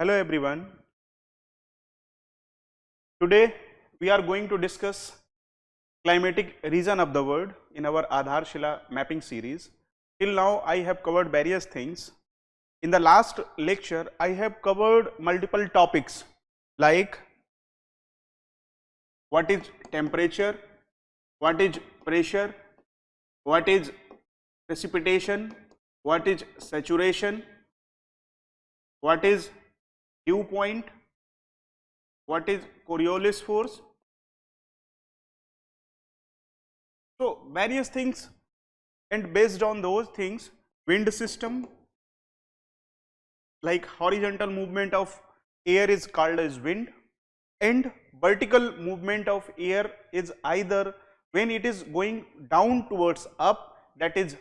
Hello everyone. Today we are going to discuss climatic region of the world in our Aadharshila mapping series. Till now I have covered various things. In the last lecture I have covered multiple topics like what is temperature, what is pressure, what is precipitation, what is saturation, what is dew point, what is Coriolis force. So various things, and based on those things, wind system, like horizontal movement of air is called as wind, and vertical movement of air is either when it is going down towards up, that is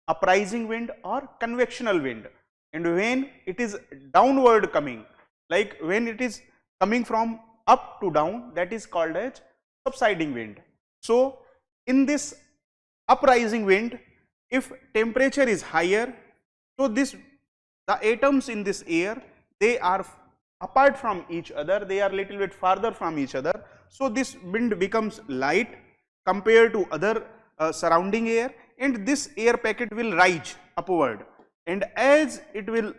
uprising wind or convectional wind, and when it is downward coming, like when it is coming from up to down, that is called as subsiding wind. So in this uprising wind, if temperature is higher, so the atoms in this air, they are apart from each other, they are little bit farther from each other, so this wind becomes light compared to other surrounding air, and this air packet will rise upward, and as it will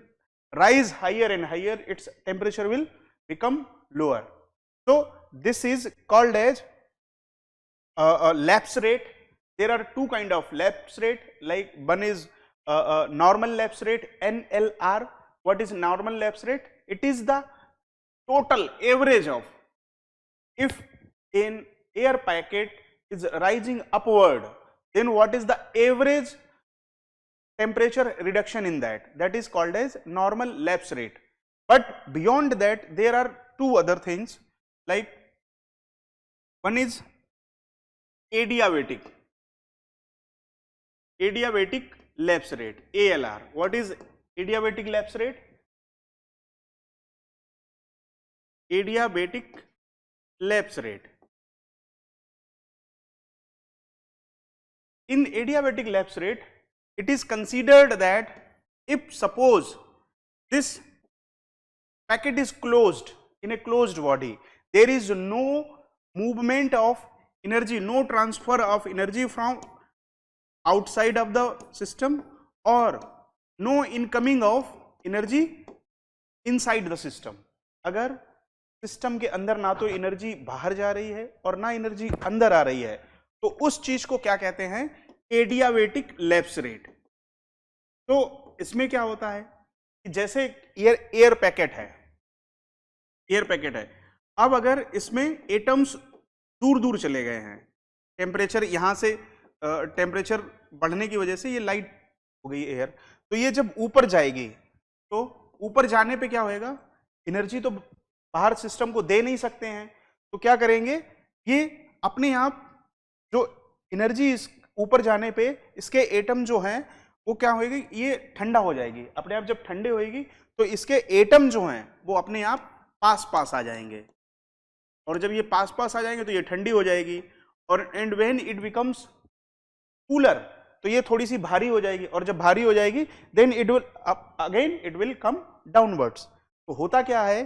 rise higher and higher, its temperature will become lower. So this is called as lapse rate. There are two kind of lapse rate, like one is normal lapse rate, NLR. What is normal lapse rate? It is the total average of, if an air packet is rising upward, then what is the average temperature reduction in that? That is called as normal lapse rate. But beyond that, there are two other things, like one is adiabatic lapse rate, ALR. What is adiabatic lapse rate? Adiabatic lapse rate. In adiabatic lapse rate, it is considered that if suppose this packet is closed in a closed body, there is no movement of energy, no transfer of energy from outside of the system, or no incoming of energy inside the system. अगर system के अंदर ना तो energy बाहर जा रही है और ना एनर्जी अंदर आ रही है, तो उस चीज को क्या कहते हैं? Adiabatic lapse rate. तो इसमें क्या होता है कि जैसे एयर पैकेट है, अब अगर इसमें एटम्स दूर दूर चले गए हैं, टेम्परेचर यहाँ से टेम्परेचर बढ़ने की वजह से ये लाइट हो गई एयर, तो ये जब ऊपर जाएगी, तो ऊपर जाने पे क्या होएगा? एनर्जी तो बाहर सिस्टम को दे नहीं सकते हैं, तो क्या करेंगे? ये अपने आप जो एनर्जी ऊपर जाने पे इसके एटम जो हैं वो क्या होएगी? ये ठंडा हो जाएगी. अपने आप जब ठंडे होएगी तो इसके एटम जो हैं वो अपने आप पास आ जाएंगे, और जब ये पास आ जाएंगे तो ये ठंडी हो जाएगी, और and when it becomes cooler, तो ये थोड़ी सी भारी हो जाएगी, और जब भारी हो जाएगी then it will again it will come downwards. तो होता क्या है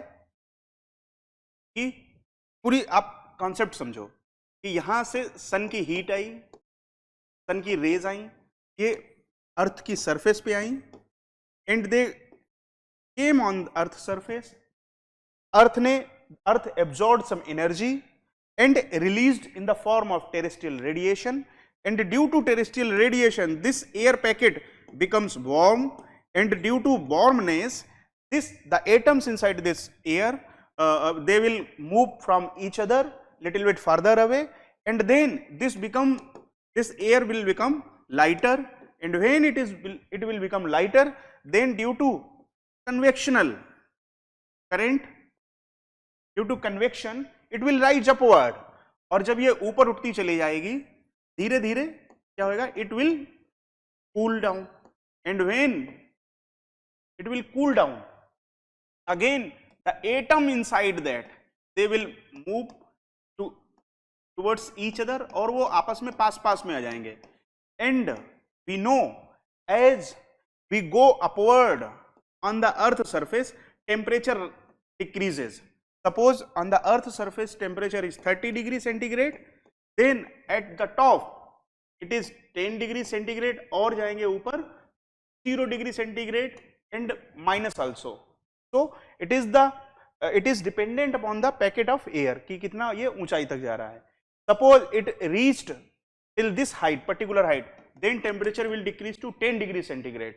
कि पूरी आप कॉन्सेप्ट समझो कि यहां से सन की हीट आई, सन की रेज आई, ये अर्थ की सरफेस पे आई, and they came on earth surface. Earth absorbed some energy and released in the form of terrestrial radiation, and due to terrestrial radiation this air packet becomes warm, and due to warmness the atoms inside this air they will move from each other little bit further away, and then this air will become lighter, and when it will become lighter, then due to convectional current, due to convection it will rise upward, और जब ये ऊपर उठती चली जाएगी धीरे धीरे क्या होगा? It will cool down, and when it will cool down, again the atom inside that they will move towards each other, और वो आपस में पास में आ जाएंगे. And we know as we go upward on the earth surface, temperature decreases. Suppose on the earth surface temperature is 30 degrees centigrade, then at the top it is 10 degrees centigrade और जाएंगे ऊपर 0 degree centigrade and minus also. So it is dependent upon the packet of air कि कितना ये ऊंचाई तक जा रहा है. Suppose it reached till this height, particular height, then temperature will decrease to 10 degrees centigrade.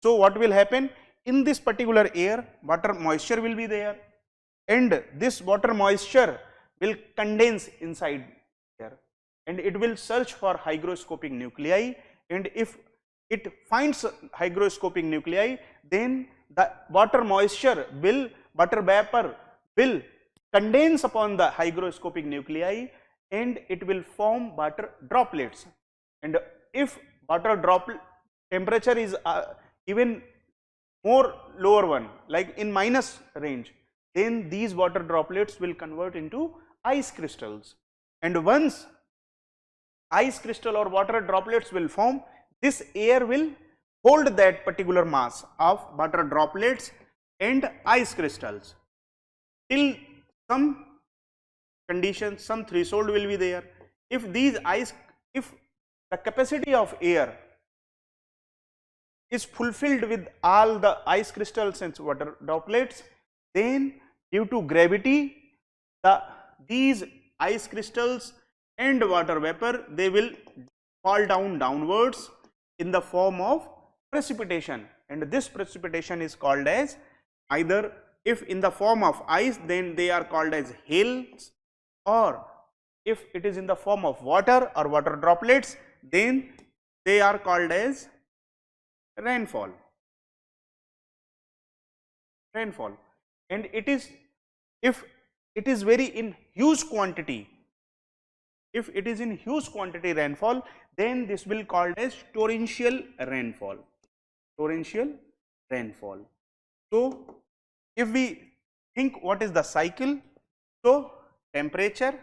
So what will happen? In this particular air, water moisture will be there, and this water moisture will condense inside air, and it will search for hygroscopic nuclei, and if it finds hygroscopic nuclei, then the water vapor will condense upon the hygroscopic nuclei, and it will form water droplets. And if water droplet temperature is even more lower one, like in minus range, then these water droplets will convert into ice crystals. And once ice crystal or water droplets will form, this air will hold that particular mass of water droplets and ice crystals till some condition, some threshold will be there. If the capacity of air is fulfilled with all the ice crystals and water droplets, then due to gravity, these ice crystals and water vapor, they will fall downwards in the form of precipitation, and this precipitation is called as, either if in the form of ice, then they are called as hails, or if it is in the form of water or water droplets, then they are called as rainfall. And it is, if it is very in huge quantity, if it is in huge quantity rainfall, then this will called as torrential rainfall. So if we think what is the cycle, so temperature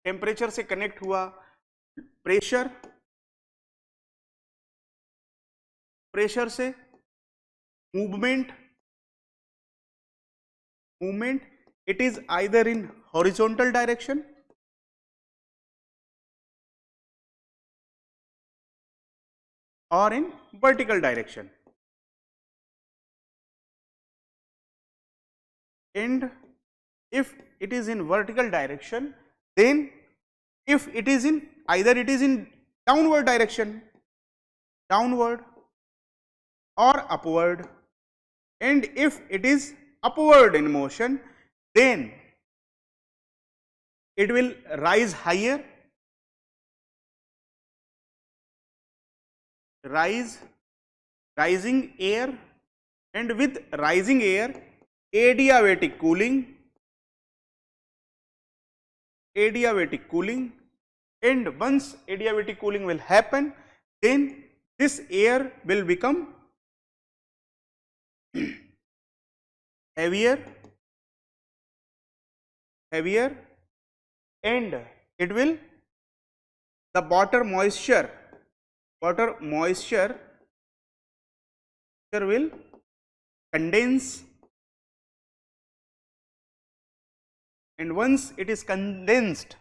से connect हुआ pressure से movement, it is either in horizontal direction or in vertical direction, and if it is in vertical direction, then if it is in, either it is in downward direction, downward or upward, and if it is upward in motion, then it will rise higher, rising air, and with rising air, adiabatic cooling, and once adiabatic cooling will happen, then this air will become heavier, and it will, the water moisture will condense, and once it is condensed,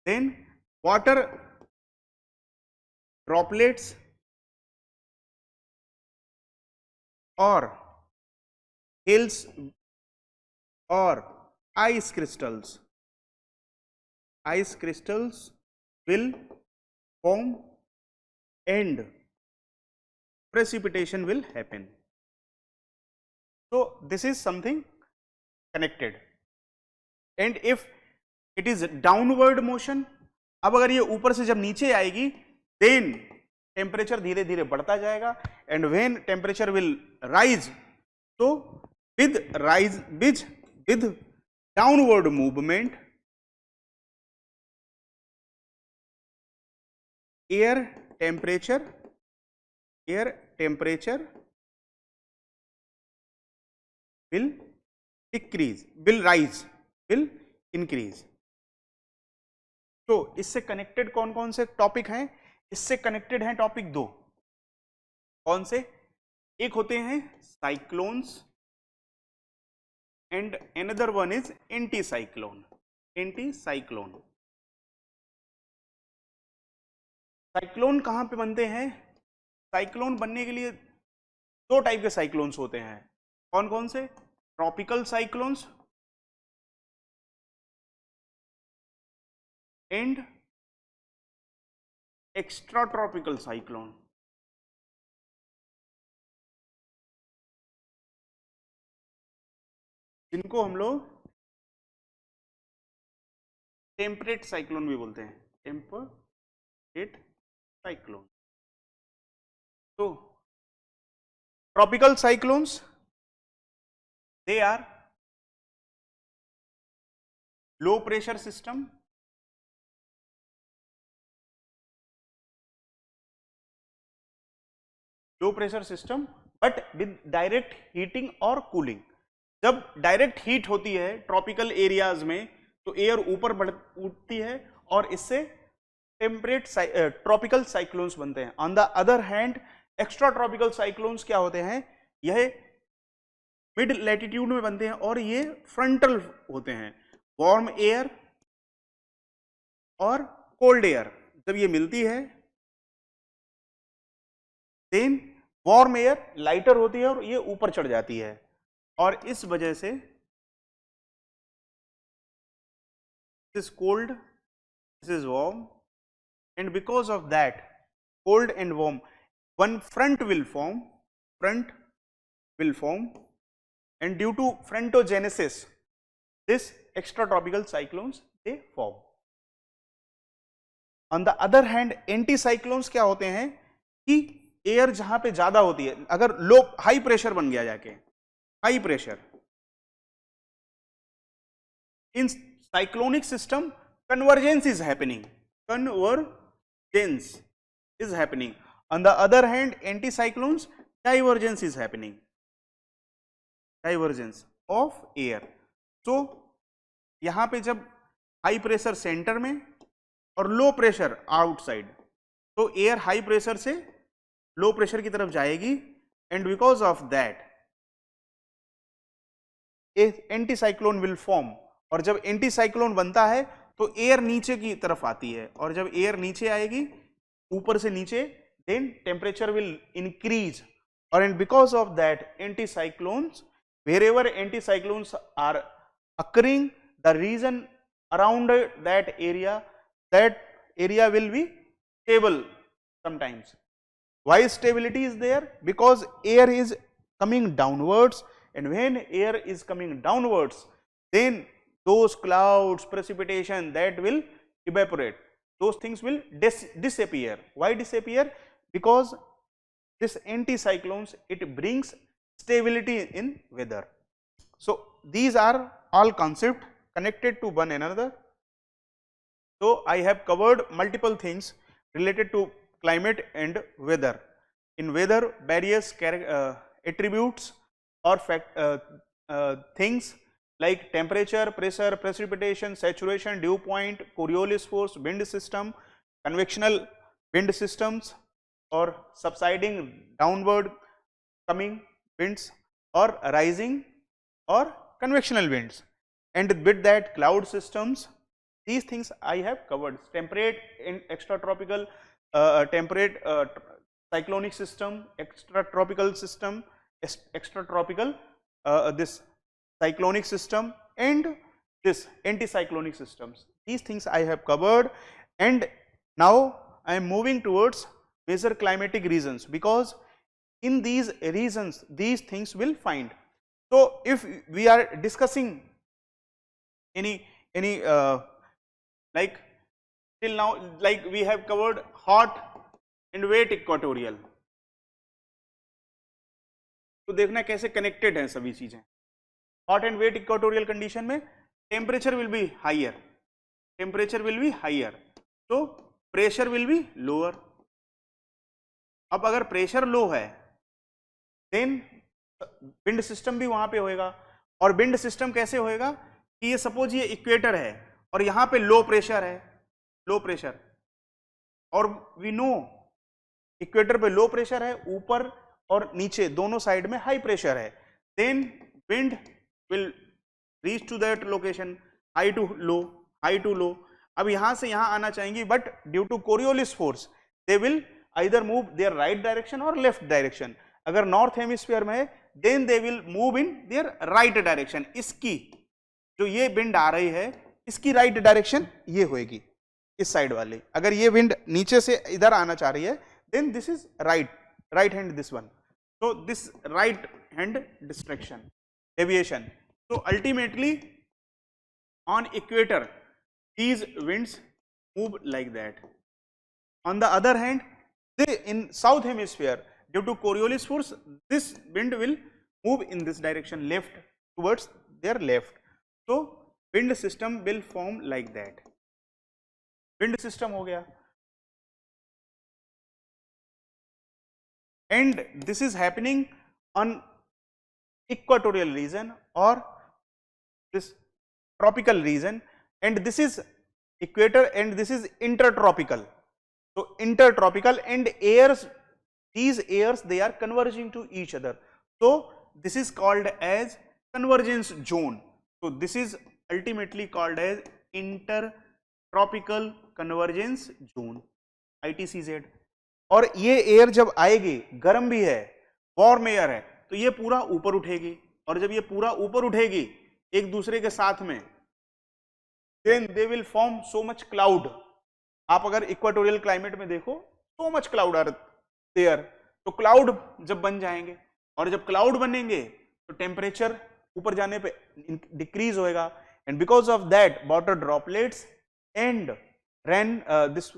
then water droplets or hails or ice crystals will form and precipitation will happen. So this is something connected. And if it is downward motion, अब अगर ये ऊपर से जब नीचे आएगी, then temperature धीरे धीरे बढ़ता जाएगा, and when temperature will rise, so with downward movement, air temperature will decrease, will increase. तो इससे कनेक्टेड कौन कौन से टॉपिक हैं? इससे कनेक्टेड हैं टॉपिक दो. कौन से? एक होते हैं cyclones and another one is anticyclone. Anticyclone. Cyclone कहाँ पे बनते हैं? साइक्लोन बनने के लिए दो टाइप के साइक्लोन्स होते हैं. कौन कौन से? Tropical cyclones and extra tropical cyclone. जिनको हम लोग टेम्परेट साइक्लोन भी बोलते हैं. Temperate cyclone. तो tropical cyclones, they are low pressure system, but with direct heating और cooling. जब डायरेक्ट हीट होती है ट्रॉपिकल एरियाज में तो एयर ऊपर उठती है और इससे टेम्परेट ट्रॉपिकल साइक्लोन्स बनते हैं. On the other hand extra tropical cyclones क्या होते हैं? यह मिड लैटिट्यूड में बनते हैं और ये फ्रंटल होते हैं. वार्म एयर और कोल्ड एयर जब ये मिलती है देन वार्म एयर लाइटर होती है और ये ऊपर चढ़ जाती है और इस वजह से this cold, this is warm and because of that cold and warm one front will form and due to frontogenesis this extratropical cyclones they form. On the other hand anticyclones क्या होते हैं कि एयर जहां पे ज्यादा होती है, अगर लो हाई प्रेशर बन गया जाके high pressure in cyclonic system convergence is happening. On the other hand anticyclones divergence is happening. Divergence of air. तो यहां पे जब हाई प्रेशर सेंटर में और लो प्रेशर आउटसाइड, तो एयर हाई प्रेशर से लो प्रेशर की तरफ जाएगी and because of that anticyclone will form. और जब एंटीसाइक्लोन बनता है तो एयर नीचे की तरफ आती है और जब एयर नीचे आएगी ऊपर से नीचे देन टेम्परेचर विल इंक्रीज. और and because of that anticyclones, wherever anticyclones are occurring, the region around that area will be stable sometimes. Why stability is there? Because air is coming downwards, and when air is coming downwards then those clouds, precipitation that will evaporate, those things will disappear. Why disappear? Because this anticyclones, it brings stability in weather. So these are all concepts connected to one another. So I have covered multiple things related to climate and weather. In weather, various attributes or things like temperature, pressure, precipitation, saturation, dew point, Coriolis force, wind system, convectional wind systems or subsiding downward coming winds or rising or convectional winds, and with that cloud systems. These things I have covered. Temperate and extratropical, temperate cyclonic system, extratropical system, extratropical this cyclonic system, and this anticyclonic systems. These things I have covered, and now I am moving towards major climatic regions, because in these regions these things will find. So if we are discussing any like till now, like we have covered hot and wet equatorial, तो देखना कैसे connected है सभी चीजें. Hot and wet equatorial condition में temperature will be higher, तो pressure will be lower. अब अगर प्रेशर लो है देन विंड सिस्टम भी वहां पे होएगा. और विंड सिस्टम कैसे होएगा कि ये सपोज ये इक्वेटर है और यहां पे लो प्रेशर, और वी नो इक्वेटर पे लो प्रेशर है, ऊपर और नीचे दोनों साइड में हाई प्रेशर है, then wind will reach to that location, high to low, high to low. अब यहां से यहां आना चाहेंगी, but due to Coriolis force they will either move their right direction और लेफ्ट डायरेक्शन। अगर नॉर्थ हेमिस्फीयर में है then they will move in their right direction. इसकी जो ये विंड आ रही है इसकी राइट डायरेक्शन ये होएगी इस साइड वाली। अगर ये विंड नीचे से इधर आना चाह रही है then this is right hand this one, so this right hand distraction deviation. So ultimately on equator these winds move like that. On the other hand, they in south hemisphere due to Coriolis force this wind will move in this direction, left, towards their left. So wind system will form like that. Wind system हो गया, and this is happening on equatorial region or this tropical region, and this is equator and this is intertropical. So intertropical and airs, these airs they are converging to each other, so this is called as convergence zone. So this is ultimately called as intertropical convergence zone, ITCZ. और ये air जब आएगी, गर्म भी है, warm air है, तो ये पूरा ऊपर उठेगी, और जब ये पूरा ऊपर उठेगी एक दूसरे के साथ में then they will form so much cloud. आप अगर इक्वाटोरियल क्लाइमेट में देखो so much cloud are there, तो क्लाउड जब बन जाएंगे और जब क्लाउड बनेंगे तो टेम्परेचर ऊपर जाने पे डिक्रीज होएगा, and because of that water droplets and rain this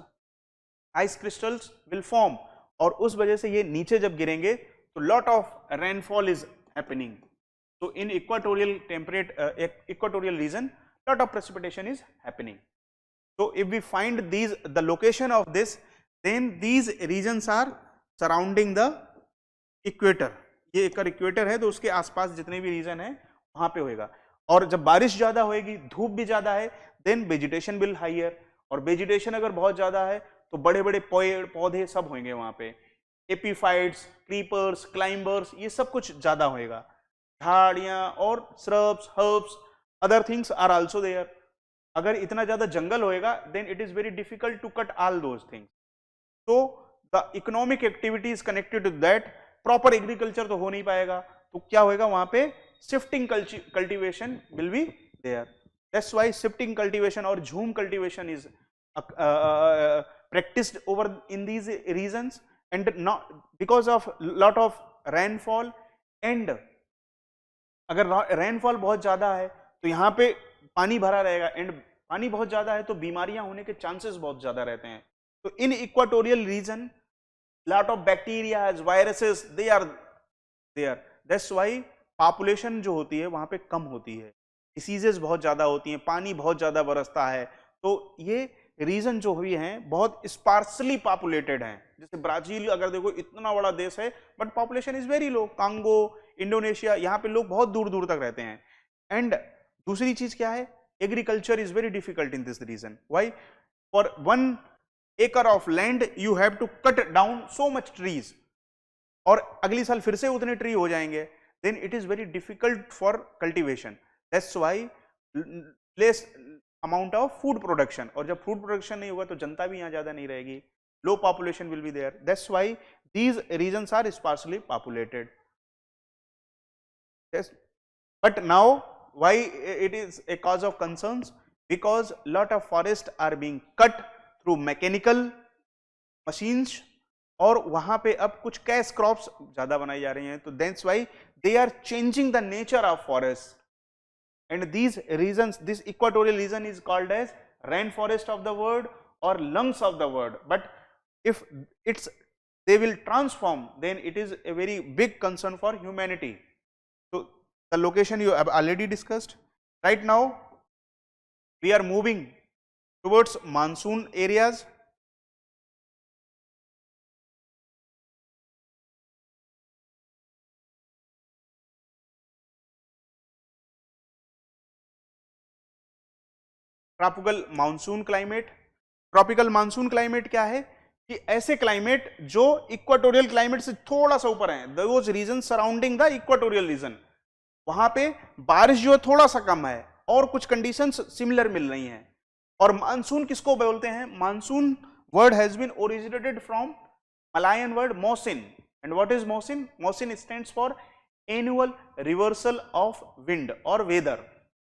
ice crystals will form, और उस वजह से ये नीचे जब गिरेंगे तो lot of rainfall is happening. So in equatorial temperate equatorial region lot of precipitation is happening. So if we find the location of this, then these regions are surrounding the equator. ये एक equator है तो उसके आसपास जितने भी reason है वहां पे होएगा, और जब बारिश ज्यादा होएगी, धूप भी ज्यादा है, देन वेजिटेशन विल हायर, और वेजिटेशन अगर बहुत ज्यादा है तो बड़े बड़े पेड़ पौधे सब होंगे वहां पे, एपीफाइट्स, क्रीपर्स, क्लाइंबर्स, ये सब कुछ ज्यादा होएगा, झाड़ियां और shrubs, herbs, other things are also there. अगर इतना ज्यादा जंगल होएगा then it is very difficult to cut all those things. So the economic activity is connected to that. Proper agriculture तो हो नहीं पाएगा, तो क्या होएगा वहां पे shifting cultivation will be there. That's why shifting cultivation or झूम cultivation is practiced over in these regions, and not because of lot of rainfall, and अगर रेनफॉल बहुत ज्यादा है तो यहाँ पे पानी भरा रहेगा, एंड पानी बहुत ज्यादा है तो बीमारियां होने के चांसेस बहुत ज्यादा रहते हैं. तो in equatorial region lot of bacteria, viruses, they are there. That's why population जो होती है वहां पे कम होती है, डिसीजेस बहुत ज्यादा होती हैं, पानी बहुत ज्यादा बरसता है, तो ये रीजन जो हुई हैं बहुत स्पार्सली पॉपुलेटेड हैं. जैसे ब्राजील अगर देखो इतना बड़ा देश है but population is very low, Congo, Indonesia, यहाँ पे लोग बहुत दूर दूर तक रहते हैं. एंड दूसरी चीज क्या है, agriculture is very difficult in this region. Why? For 1 acre of land you have to cut down so much trees, और अगली साल फिर से उतने ट्री हो जाएंगे, then it is very difficult for cultivation. That's why less amount of food production, और जब फूड प्रोडक्शन नहीं होगा तो जनता भी यहाँ ज्यादा नहीं रहेगी, low population will be there. That's why these regions are sparsely populated. Yes, but now why it is a cause of concerns? Because lot of forests are being cut through mechanical machines, और वहां पे अब कुछ cash crops ज्यादा बनाई जा रही हैं, तो that's why they are changing the nature of forests. And these regions, this equatorial region is called as rainforest of the world or lungs of the world. But if they will transform, then it is a very big concern for humanity. So the location you have already discussed. Right now we are moving towards monsoon areas. Tropical monsoon climate. Tropical monsoon climate क्या है कि ऐसे climate जो equatorial climate से थोड़ा सा ऊपर हैं, those region surrounding the equatorial region. वहां पे बारिश जो है थोड़ा सा कम है और कुछ कंडीशंस सिमिलर मिल रही हैं। और मानसून किसको बोलते हैं? Monsoon word has been originated from Malayan word मौसिन, एंड व्हाट इज मौसिन? मौसिन stands for annual reversal of wind और वेदर।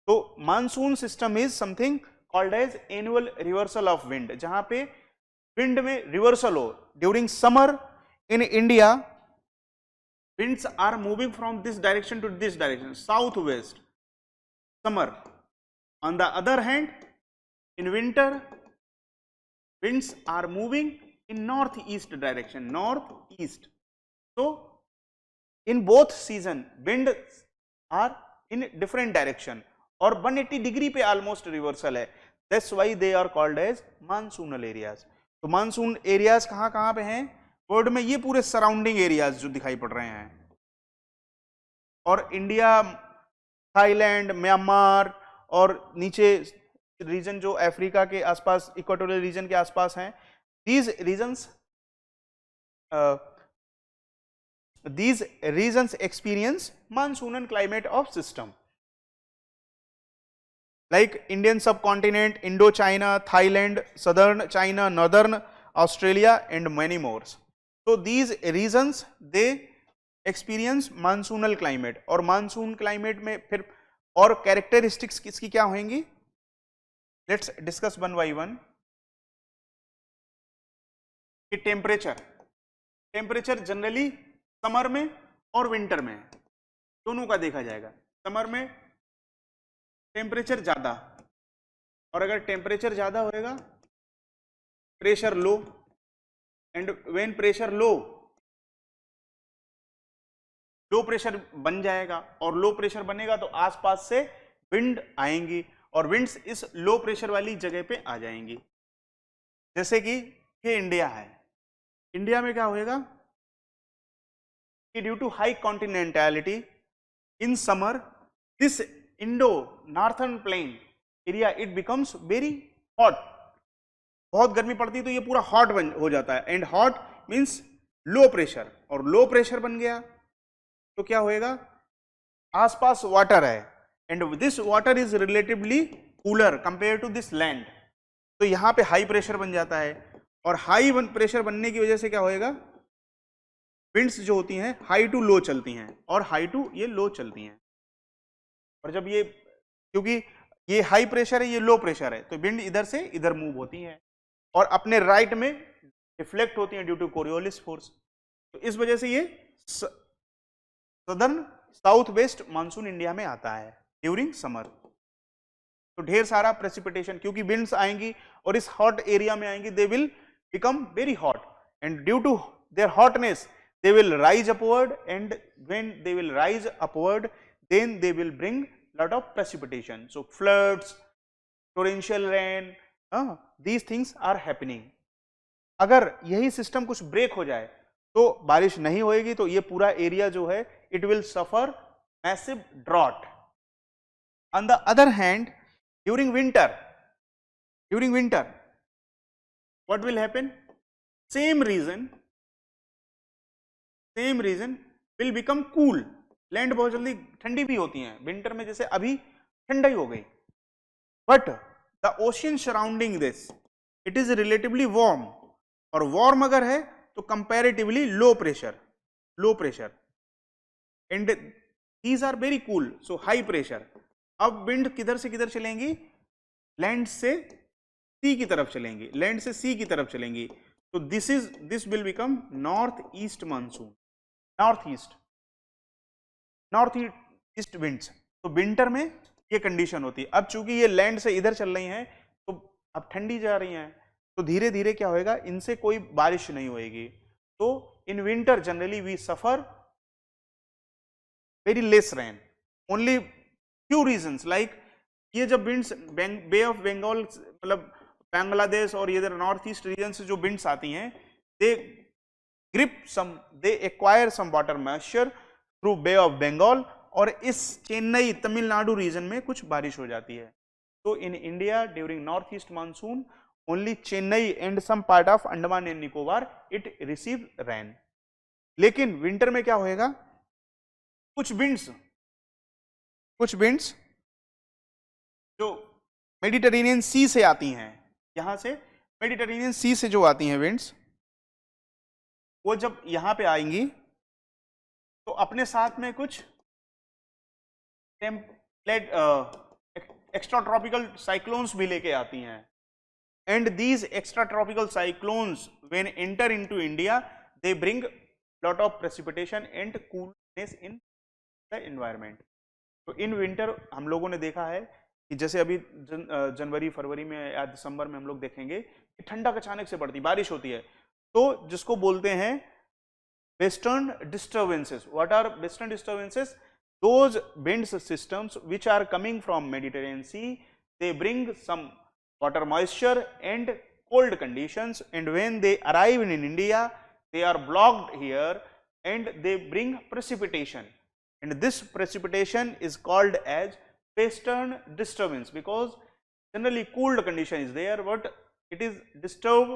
तो monsoon system is something called as annual reversal of wind, जहां पे विंड में रिवर्सल हो। During summer in India winds are moving from this direction to this direction, southwest, summer. On the other hand, in winter winds are moving in northeast direction, northeast. So in both season winds are in different direction और 180 degree पे almost reversal है। That's why they are called as monsoonal areas. तो monsoon areas कहाँ कहाँ पे हैं world में? ये पूरे सराउंडिंग एरियाज जो दिखाई पड़ रहे हैं, और इंडिया, थाईलैंड, म्यांमार और नीचे रीजन जो अफ्रीका के आसपास, इक्वेटोरियल रीजन के आसपास हैं, these regions experience monsoonal climate of system like Indian subcontinent, Indochina, Thailand, southern China, northern Australia and many more. So these regions they experience monsoonal climate. और monsoon climate में फिर और characteristics किसकी क्या होंगी? Let's discuss one by one. कि temperature generally summer में और विंटर में दोनों का देखा जाएगा। समर में टेम्परेचर ज्यादा, और अगर टेम्परेचर ज्यादा होएगा pressure low, and when pressure low pressure बन जाएगा, और लो प्रेशर बनेगा तो आसपास से विंड आएंगी और विंड्स इस लो प्रेशर वाली जगह पे आ जाएंगी। जैसे कि ये इंडिया है, इंडिया में क्या होएगा कि due to high continentality in summer this Indo northern plain area it becomes very hot. बहुत गर्मी पड़ती है तो ये पूरा हॉट हो जाता है, and hot means low pressure, और लो प्रेशर बन गया तो क्या होएगा? आसपास वाटर है, and this water is relatively cooler compare to this land, तो यहां पे हाई प्रेशर बन जाता है, और हाई प्रेशर बनने की वजह से क्या होएगा? विंड्स जो होती हैं हाई टू लो चलती हैं, और हाई टू ये लो चलती हैं। और जब ये, क्योंकि ये हाई प्रेशर है, ये लो प्रेशर है, तो विंड इधर से इधर मूव होती है और अपने राइट में रिफ्लेक्ट होती हैं ड्यू टू कोरियोलिस फोर्स। तो इस वजह से ये southern south west monsoon India में आता है ड्यूरिंग समर। तो ढेर सारा प्रेसिपिटेशन, क्योंकि विंड्स आएंगी और इस हॉट एरिया में आएंगी, they will become very hot, and due to their hotness they will rise upward, and when they will rise upward then they will bring lot of precipitation, so floods, torrential rain, these things are happening. अगर यही system कुछ break हो जाए तो बारिश नहीं होएगी, तो ये पूरा एरिया जो है it will suffer massive drought. On the other hand, during winter what will happen? same region will become cool. Land बहुत जल्दी ठंडी भी होती है विंटर में, जैसे अभी ठंडा ही हो गई, but the ocean surrounding this it is relatively warm, और वार्म अगर है तो comparatively low pressure, and these are very cool, so high pressure. अब विंड किधर से किधर चलेंगी? लैंड से सी की तरफ चलेंगी, तो this will become north east monsoon, north east winds. तो विंटर में ये कंडीशन होती है। अब चूंकि ये लैंड से इधर चल रही हैं तो अब ठंडी जा रही हैं, तो धीरे धीरे क्या होएगा, इनसे कोई बारिश नहीं होएगी। तो in winter generally we suffer very less rain, only few regions, like ये जब विंड्स बे ऑफ बंगाल मतलब बांग्लादेश और इधर नॉर्थ ईस्ट रीजन से जो विंड्स आती हैं, they acquire some water moisture through Bay of Bengal, और इस चेन्नई तमिलनाडु रीजन में कुछ बारिश हो जाती है। तो in India during north east monsoon only Chennai and some part of Andaman and Nicobar it receive rain. लेकिन विंटर में क्या होएगा, कुछ विंड्स कुछ विंड्स जो मेडिटेरेनियन सी से आती हैं, यहां से मेडिटेरेनियन सी से जो आती हैं विंड्स, वो जब यहां पे आएंगी तो अपने साथ में कुछ टेम्पलेट एक्स्ट्रा ट्रॉपिकल साइक्लोन्स भी लेके आती हैं, and these extra tropical cyclones when enter into India they bring lot of precipitation and coolness in the environment. तो इन विंटर हम लोगों ने देखा है कि जैसे अभी जनवरी फरवरी में या दिसंबर में हम लोग देखेंगे कि ठंडक अचानक से बढ़ती, बारिश होती है, तो जिसको बोलते हैं western disturbances. What are western disturbances? those winds systems which are coming from Mediterranean Sea, they bring some water moisture and cold conditions, and when they arrive in India they are blocked here and they bring precipitation, and this precipitation is called as western disturbance, because generally cooled condition is there but it is disturbed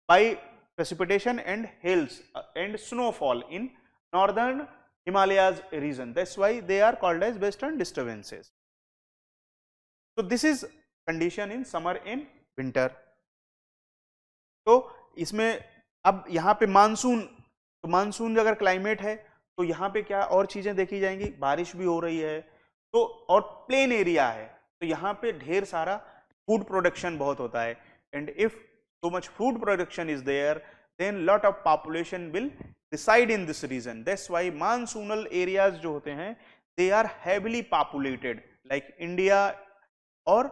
by precipitation and hails and snowfall in northern Himalayas region. That's why they are called as western disturbances. So this is condition in summer and winter. तो इसमें अब यहाँ पे monsoon, तो monsoon अगर climate है तो यहाँ पे क्या और चीजें देखी जाएंगी, बारिश भी हो रही है तो, और प्लेन एरिया है तो यहाँ पे ढेर सारा फूड प्रोडक्शन बहुत होता है, and if so much food production is there then lot of population will reside in this region. That's why monsoonal areas जो होते हैं they are heavily populated, like India और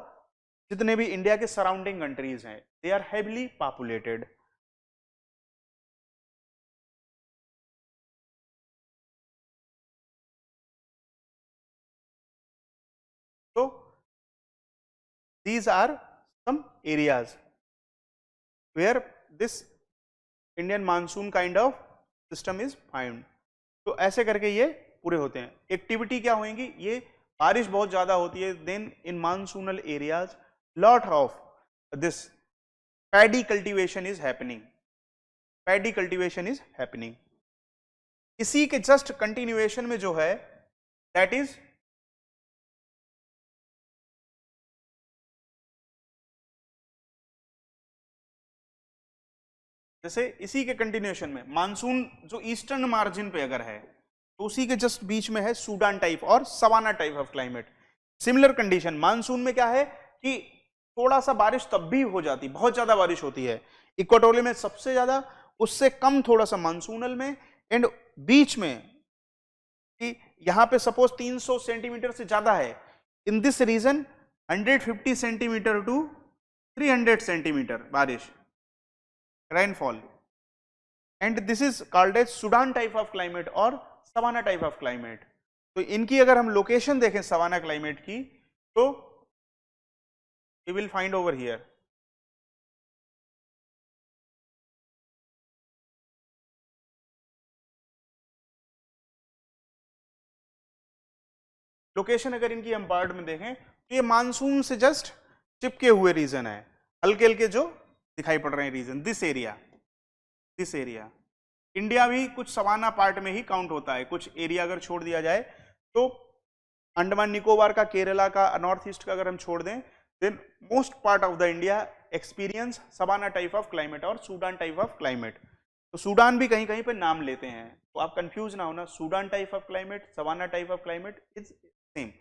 जितने भी इंडिया के सराउंडिंग कंट्रीज हैं they are heavily populated. So these are some areas where this Indian monsoon kind of system is found. तो ऐसे करके ये पूरे होते हैं। एक्टिविटी क्या होंगी, ये बारिश बहुत ज्यादा होती है, then in monsoonal areas lot of this paddy cultivation is happening, paddy cultivation is happening. इसी के जस्ट कंटिन्यूएशन में जो है दैट इज जैसे इसी के कंटिन्यूएशन में मानसून जो ईस्टर्न मार्जिन पे अगर है तो उसी के जस्ट बीच में है सूडान टाइप और savanna type of climate. Similar condition monsoon में क्या है कि थोड़ा सा बारिश तब भी हो जाती, बहुत ज्यादा बारिश होती है इक्वाटोरियल में सबसे ज्यादा, उससे कम थोड़ा सा मानसूनल में, एंड बीच में कि यहां पे सपोज 300 सेंटीमीटर से ज्यादा है, in this region 150 centimetre to 300 centimetre बारिश rainfall, and this is called as Sudan type of climate or savanna type of climate. तो इनकी अगर हम लोकेशन देखें सवाना क्लाइमेट की तो you will find over here. Location अगर इनकी हम पार्ट में देखें तो ये मानसून से जस्ट चिपके हुए रीजन है, हल्के हल्के जो दिखाई पड़ रहे हैं रीजन, दिस एरिया। इंडिया भी कुछ सवाना पार्ट में ही काउंट होता है, कुछ एरिया अगर छोड़ दिया जाए तो अंडमान निकोबार का, केरला का, नॉर्थ ईस्ट का अगर हम छोड़ दें then most part of the India experience savanna type of climate और सूडान टाइप ऑफ क्लाइमेट। तो सूडान भी कहीं कहीं पे नाम लेते हैं तो आप कंफ्यूज ना होना, Sudan type of climate, savanna type of climate is same.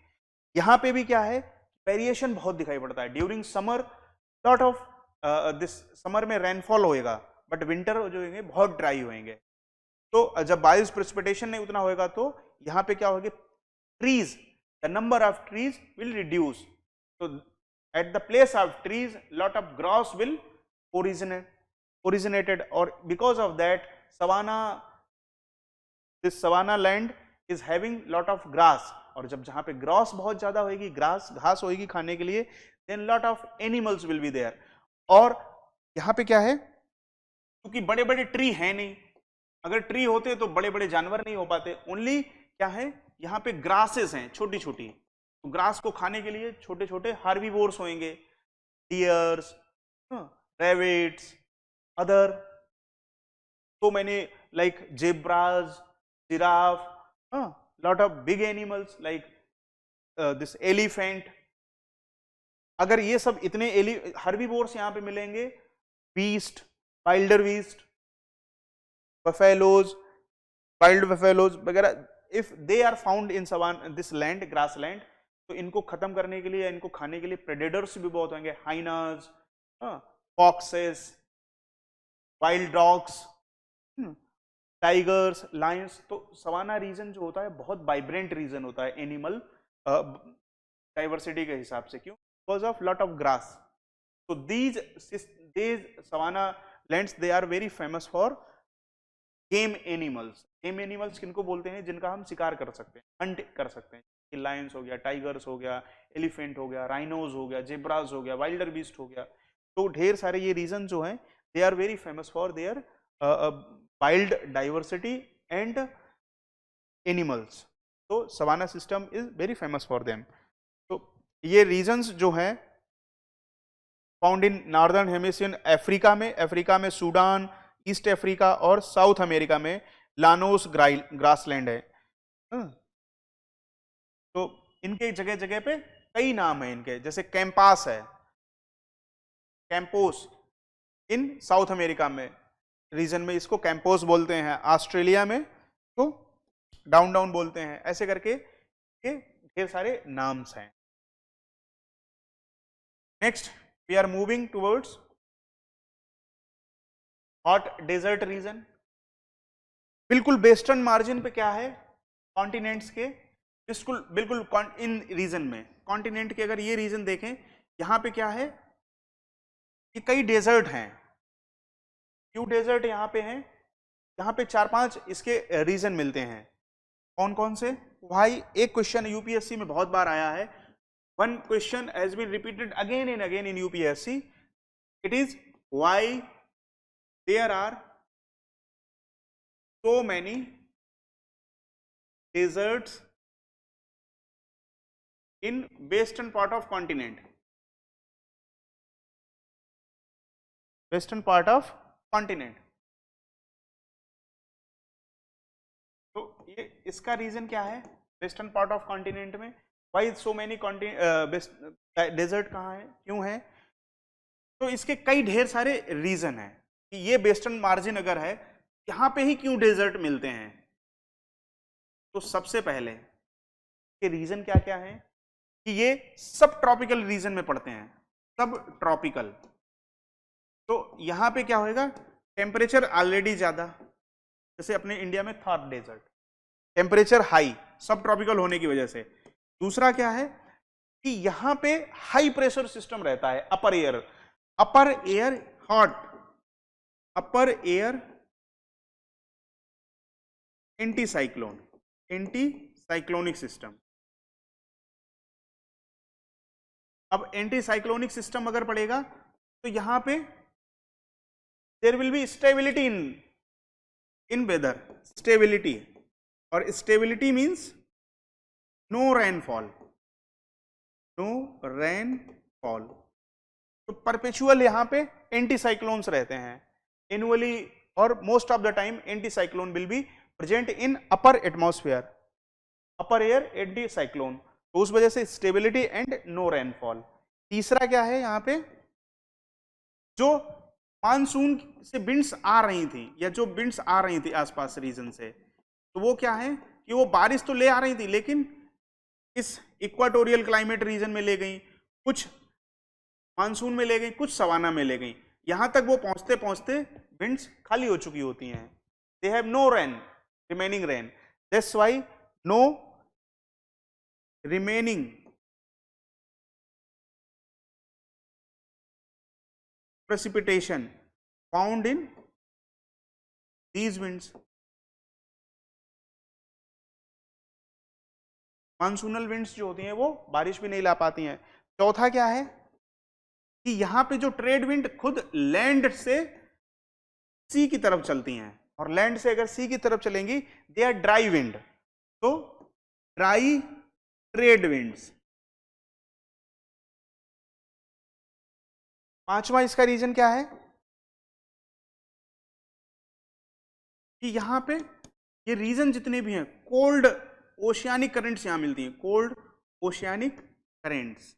यहाँ पे भी क्या है, वेरिएशन बहुत दिखाई पड़ता है during summer, lot of this summer में रेनफॉल होएगा बट विंटर जो होंगे बहुत ड्राई होंगे। तो जब बारिश प्रेसिपिटेशन नहीं उतना होएगा तो यहाँ पे क्या होगा, trees, the number of trees will reduce, तो at the place of trees lot of grass will originated, और because of that savanna, this savanna land is having lot of grass, और जब जहाँ पे ग्रास बहुत ज्यादा होगी, घास होगी खाने के लिए, then lot of animals will be there. और यहाँ पे क्या है, क्योंकि बड़े बड़े ट्री हैं नहीं, अगर ट्री होते तो बड़े बड़े जानवर नहीं हो पाते, ओनली क्या है यहाँ पे ग्रासेस हैं छोटी छोटी, तो ग्रास को खाने के लिए छोटे छोटे हार्बीवोर्स होंगे, dears, rabbits, other so many like zebras, giraffe, lot of big animals like this elephant, अगर ये सब इतने हर्बीवोर्स यहाँ पे मिलेंगे, beast, wilder beast, buffaloes, wild buffaloes वगैरह, if they are found in savanna this land, grass land, तो इनको खत्म करने के लिए, इनको खाने के लिए प्रेडेटर्स भी बहुत होंगे, hyenas, foxes, wild dogs, tigers, Lions. तो सवाना रीजन जो होता है बहुत वाइब्रेंट रीजन होता है एनिमल डाइवर्सिटी के हिसाब से, क्यों? Because of lot of grass. So these savanna lands, they are very famous for game animals. Game animals किनको बोलते हैं? जिनका हम शिकार कर सकते हैं, हंट कर सकते हैं। लायंस हो गया, टाइगर्स हो गया, एलिफेंट हो गया, राइनोज हो गया, जेब्राज हो गया, वाइल्डर बीस्ट हो गया। तो ढेर सारे ये रीजन जो हैं, they are very famous for their wild diversity and animals. तो savanna system is very famous for them. तो ये रीजन्स जो हैं found in northern hemisphere, Africa में सूडान, ईस्ट अफ्रीका और साउथ अमेरिका में लानोस ग्रासलैंड है। तो इनके जगह जगह पे कई नाम है इनके, जैसे कैंपास है, कैंपोस इन साउथ अमेरिका में रीजन में इसको कैंपोस बोलते हैं, ऑस्ट्रेलिया में तो डाउन डाउन बोलते हैं, ऐसे करके ये ढेर सारे नाम्स हैं। Next we are moving towards hot desert region। बिल्कुल वेस्टर्न मार्जिन पे क्या है कॉन्टिनेंट्स के, बिल्कुल इन रीजन में, कॉन्टिनेंट के अगर ये रीजन देखें, यहां पे क्या है, ये कई डेजर्ट हैं। क्यों डेजर्ट यहां पे हैं? यहां पे 4-5 इसके रीजन मिलते हैं। कौन कौन से भाई? एक क्वेश्चन यूपीएससी में बहुत बार आया है, one question has been repeated again and again in UPSC. It is why there are so many deserts in western part of continent, western part of continent। तो ये इसका रीजन क्या है? वेस्टर्न पार्ट ऑफ कॉन्टिनेंट में Y so many desert कहाँ है, क्यों है? तो इसके कई ढेर सारे रीजन है कि ये वेस्टर्न मार्जिन अगर है, यहां पे ही क्यों डेजर्ट मिलते हैं। तो सबसे पहले के रीजन क्या क्या है कि ये सब ट्रॉपिकल रीजन में पड़ते हैं, सब ट्रॉपिकल। तो यहां पे क्या होएगा, टेम्परेचर ऑलरेडी ज्यादा, जैसे अपने इंडिया में थार डेजर्ट, टेम्परेचर हाई, सब ट्रॉपिकल होने की वजह से। दूसरा क्या है कि यहां पे हाई प्रेशर सिस्टम रहता है, upper air hot, upper air anti system. अब एंटी साइक्लोनिक सिस्टम अगर पड़ेगा तो यहां पे there will be stability in weather, stability, और स्टेबिलिटी मींस नो रेनफॉल, तो परपेचुअल यहां पे एंटी साइक्लोन्स रहते हैं एनुअली, और most of the time anti cyclone will be present in upper atmosphere, upper air anti cyclone, तो उस वजह से स्टेबिलिटी एंड नो रेनफॉल। तीसरा क्या है, यहां पे जो मानसून से विंड्स आ रही थी, या जो विंड्स आ रही थी आसपास रीजन से, तो वो क्या है कि वो बारिश तो ले आ रही थी, लेकिन इस इक्वाटोरियल क्लाइमेट रीजन में ले गई, कुछ मानसून में ले गई, कुछ सवाना में ले गई। यहां तक वो पहुंचते पहुंचते विंड्स खाली हो चुकी होती हैं, they have no rain, remaining rain, that's why no remaining precipitation found in these winds। Monsoonal winds जो होती हैं वो बारिश भी नहीं ला पाती हैं। चौथा क्या है कि यहां पे जो ट्रेड विंड खुद लैंड से सी की तरफ चलती हैं, और लैंड से अगर सी की तरफ चलेंगी दे आर ड्राई विंड, तो ड्राई ट्रेड विंड्स। पांचवा इसका रीजन क्या है कि यहां पे ये रीजन जितने भी हैं, कोल्ड ओशियानिक करंट्स यहां मिलती हैं, cold oceanic currents,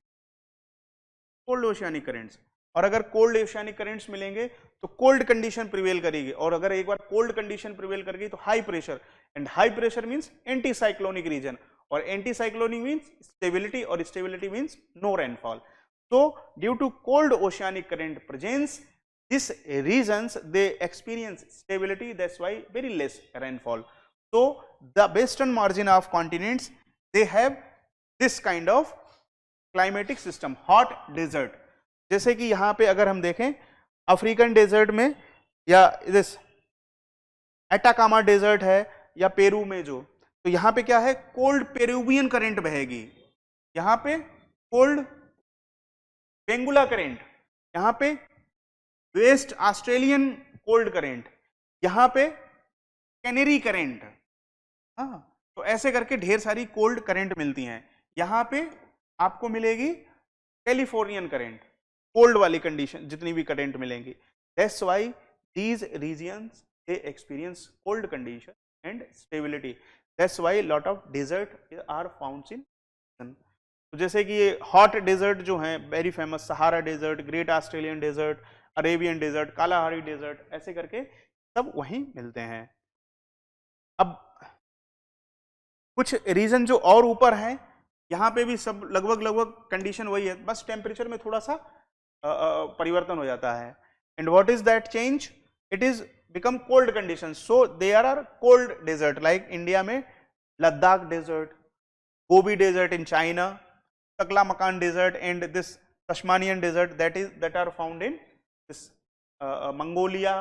cold oceanic currents. और अगर कोल्ड ओशियानिक करेंट्स मिलेंगे तो कोल्ड कंडीशन प्रिवेल करेगी, और अगर एक बार कोल्ड कंडीशन प्रिवेल कर गई तो high pressure, and high pressure means anti cyclonic region, और एंटी साइक्लोनिक मींस स्टेबिलिटी, और stability means no rainfall. So due to cold oceanic current presence, these regions they experience stability, that's why very less rainfall. So the western margin of continents they have this kind of climatic system, hot desert. जैसे कि यहाँ पे अगर हम देखें African desert में, या this Atacama desert है, या पेरू में जो, तो यहाँ पे क्या है, कोल्ड पेरूवियन करंट बहेगी, यहाँ पे कोल्ड बेंगुला करेंट, यहां पे वेस्ट ऑस्ट्रेलियन कोल्ड करेंट, यहां पे कैनेरी करेंट। हाँ, तो ऐसे करके ढेर सारी कोल्ड करेंट मिलती हैं। यहां पे आपको मिलेगी कैलिफोर्नियन करेंट, कोल्ड वाली कंडीशन जितनी भी करेंट मिलेंगी। That's why these regions they experience cold condition and stability, that's why lot of desert are found in. तो जैसे कि ये हॉट डेजर्ट जो हैं very famous, Sahara desert, great Australian desert, Arabian desert, Kalahari desert, ऐसे करके सब वहीं मिलते हैं। अब कुछ रीजन जो और ऊपर हैं, यहाँ पे भी सब लगभग लगभग कंडीशन वही है, बस टेम्परेचर में थोड़ा सा परिवर्तन हो जाता है। And what is that change? It is become cold condition, so there are cold desert like India में Ladakh desert, Gobi desert in China, Taklamakan desert, and this Tasmanian desert that are found in this Mongolia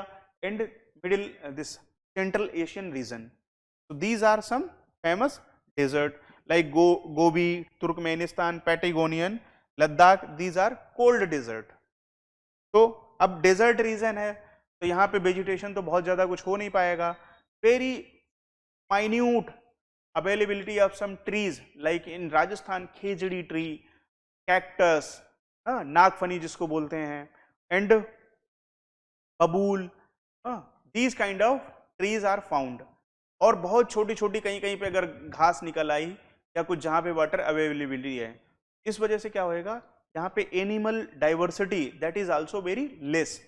and middle this Central Asian region. So these are some famous desert like Gobi, Turkmenistan, Patagonian, Ladakh. These are cold desert. तो अब desert region है तो यहाँ पे vegetation तो बहुत ज्यादा कुछ हो नहीं पाएगा, very minute availability of some trees like in Rajasthan khejri tree, cactus, नागफनी जिसको बोलते हैं, एंड बबूल, these kind of trees are found। और बहुत छोटी छोटी कहीं कहीं पे अगर घास निकल आई या कुछ जहाँ पे वाटर अवेलेबिलिटी है, इस वजह से क्या होएगा, यहाँ पे animal diversity that is also very less.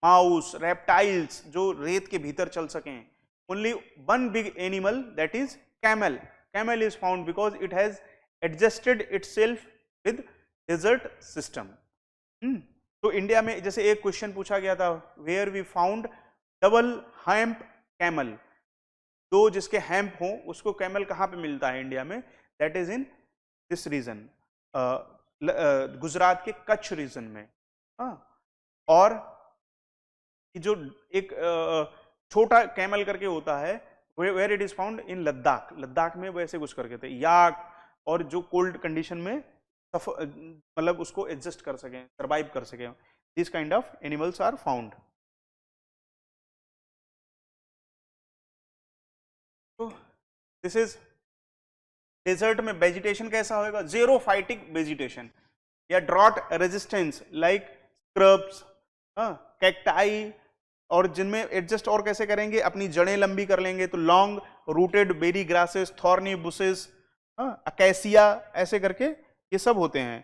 Mouse, reptiles जो रेत के भीतर चल सकें, only one big animal that is camel. Camel is found because it has adjusted itself with desert system. तो इंडिया में जैसे एक क्वेश्चन पूछा गया था, where we found double hump camel, दो जिसके हैम्प हो उसको कैमल कहाँ पे मिलता है इंडिया में? That is in this region, Gujarat के कच्छ रीजन में। और जो एक छोटा कैमल करके होता है, where it is found in Ladakh, Ladakh में वैसे कुछ करके थे, याक, और जो कोल्ड कंडीशन में मतलब उसको एडजस्ट कर सकें, सर्वाइव कर सकें, this kind of animals are found. तो दिस इज डेजर्ट में वेजिटेशन कैसा होगा, जेरोफाइटिक वेजिटेशन या drought resistance like scrubs, cacti, और जिनमें एडजस्ट और कैसे करेंगे, अपनी जड़ें लंबी कर लेंगे तो long rooted berry grasses, thorny bushes, acacia, ऐसे करके ये सब होते हैं।